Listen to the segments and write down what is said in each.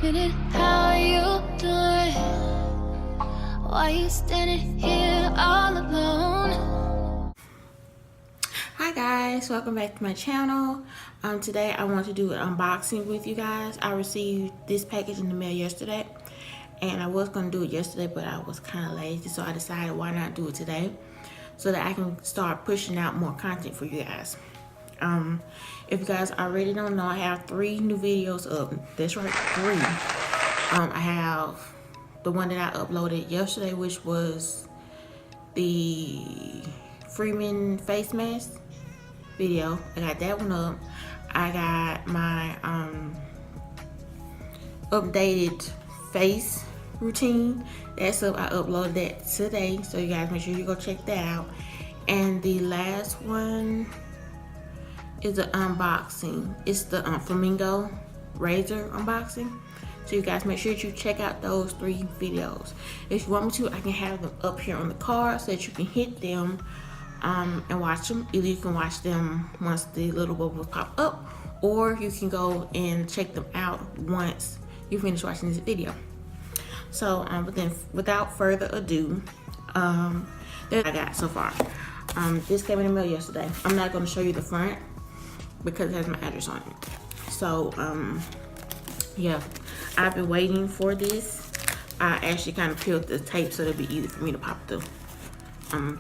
minute, how you doing? Why you standing here all alone? Hi guys, welcome back to my channel. Today I want to do an unboxing with you guys. I received this package in the mail yesterday, and I was going to do it yesterday, but I was kind of lazy, so I decided why not do it today so that I can start pushing out more content for you guys. If you guys already don't know, I have 3 new videos up. That's right, 3. I have the one that I uploaded yesterday, which was the Freeman face mask video. I got that one up. I got my updated face routine. That's up. I uploaded that today, so you guys make sure you go check that out. And the last one is an unboxing. It's the Flamingo razor unboxing. So you guys make sure that you check out those 3 videos. If you want me to, I can have them up here on the card so that you can hit them and watch them. Either you can watch them once the little bubbles pop up, or you can go and check them out once you finish watching this video. So but then without further ado, that I got so far. This came in the mail yesterday. I'm not going to show you the front because it has my address on it. So yeah, I've been waiting for this. I actually kind of peeled the tape so it'll be easy for me to pop the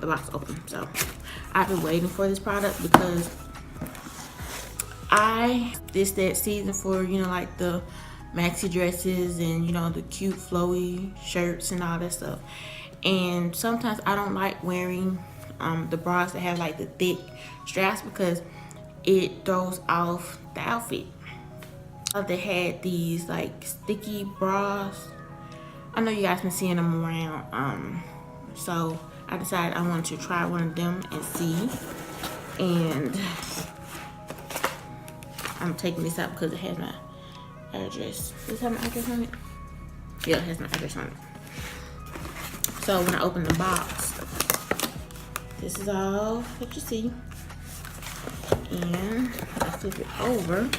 box open. So I've been waiting for this product because this that season for, you know, like the maxi dresses and, you know, the cute flowy shirts and all that stuff. And sometimes I don't like wearing the bras that have like the thick straps because it throws off the outfit. They had these like sticky bras. I know you guys been seeing them around. So I decided I wanted to try one of them and see. And I'm taking this out because it has my address. Does it have my address on it? Yeah, it has my address on it. So when I open the box, this is all that you see. And I flip it over.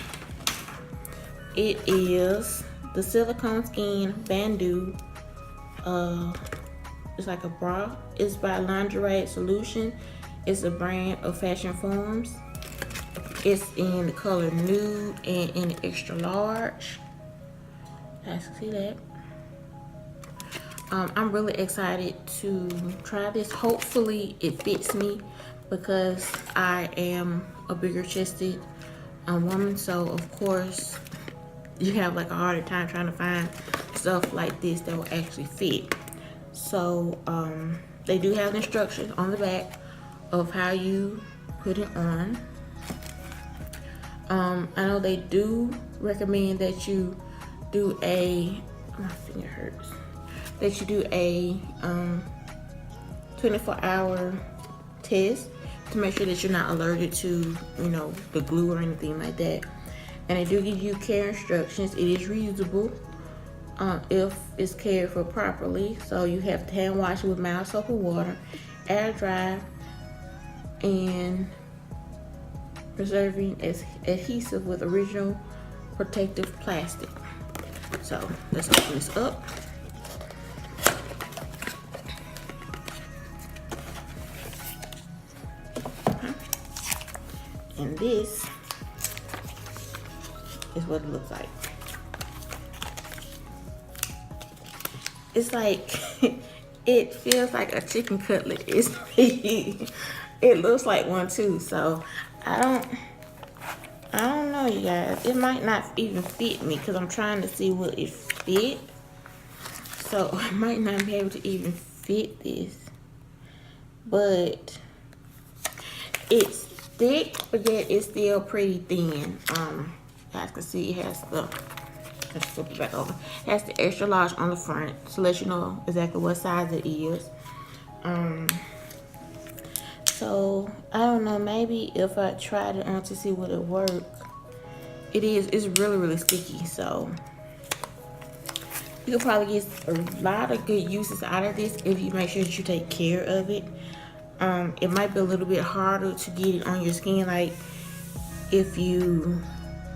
It is the silicone skin Bandeau. It's like a bra. It's by Lingerie Solution. It's a brand of Fashion Forms. It's in the color nude and in the extra large. You guys can see that. I'm really excited to try this. Hopefully it fits me because I am a bigger chested woman, so of course you have like a harder time trying to find stuff like this that will actually fit. So they do have instructions on the back of how you put it on. I know they do recommend that you do a, my finger hurts, that you do a 24-hour test to make sure that you're not allergic to, you know, the glue or anything like that. And they do give you care instructions. It is reusable if it's cared for properly. So you have to hand wash it with mild soap and water, air dry, and preserving adhesive with original protective plastic. So let's open this up. And this is what it looks like. It's like it feels like a chicken cutlet. It's big. It looks like one too. So I don't know, you guys. It might not even fit me because I'm trying to see what it fit. So I might not be able to even fit this. But it's thick, but yet it's still pretty thin. You guys can see it has the, let's flip it back over. It has the extra large on the front to let you know exactly what size it is. So I don't know, maybe if I tried it on to see would it work. It's really sticky, so you could probably get a lot of good uses out of this if you make sure that you take care of it. It might be a little bit harder to get it on your skin, like if you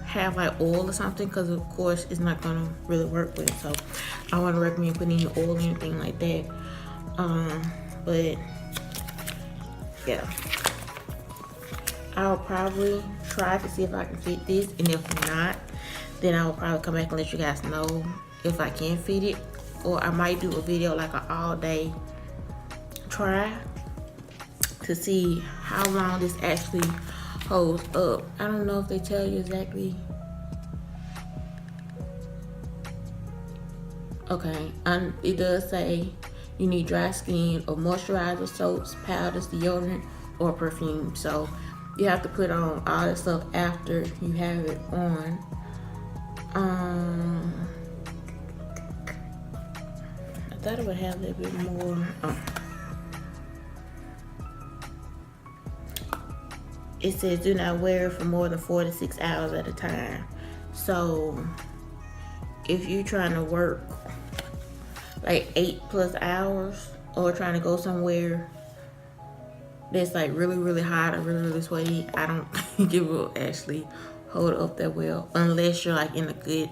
have like oil or something, because of course it's not gonna really work with it. So I wouldn't recommend putting any oil or anything like that. But yeah, I'll probably try to see if I can fit this, and if not, then I'll probably come back and let you guys know if I can fit it, or I might do a video like an all day try to see how long this actually holds up. I don't know if they tell you exactly. Okay, it does say you need dry skin or moisturizer, soaps, powders, deodorant, or perfume. So you have to put on all that stuff after you have it on. I thought it would have a little bit more. It says do not wear it for more than 4 to 6 hours at a time. So if you're trying to work like 8+ hours, or trying to go somewhere that's like really hot or really sweaty, I don't think it will actually hold up that well, unless you're like in a good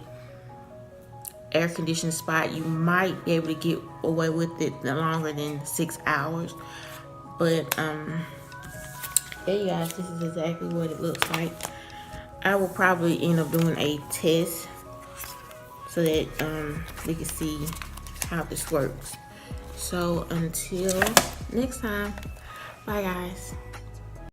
air conditioned spot. You might be able to get away with it no longer than 6 hours. But hey guys, this is exactly what it looks like. I will probably end up doing a test so that we can see how this works. So until next time, bye guys.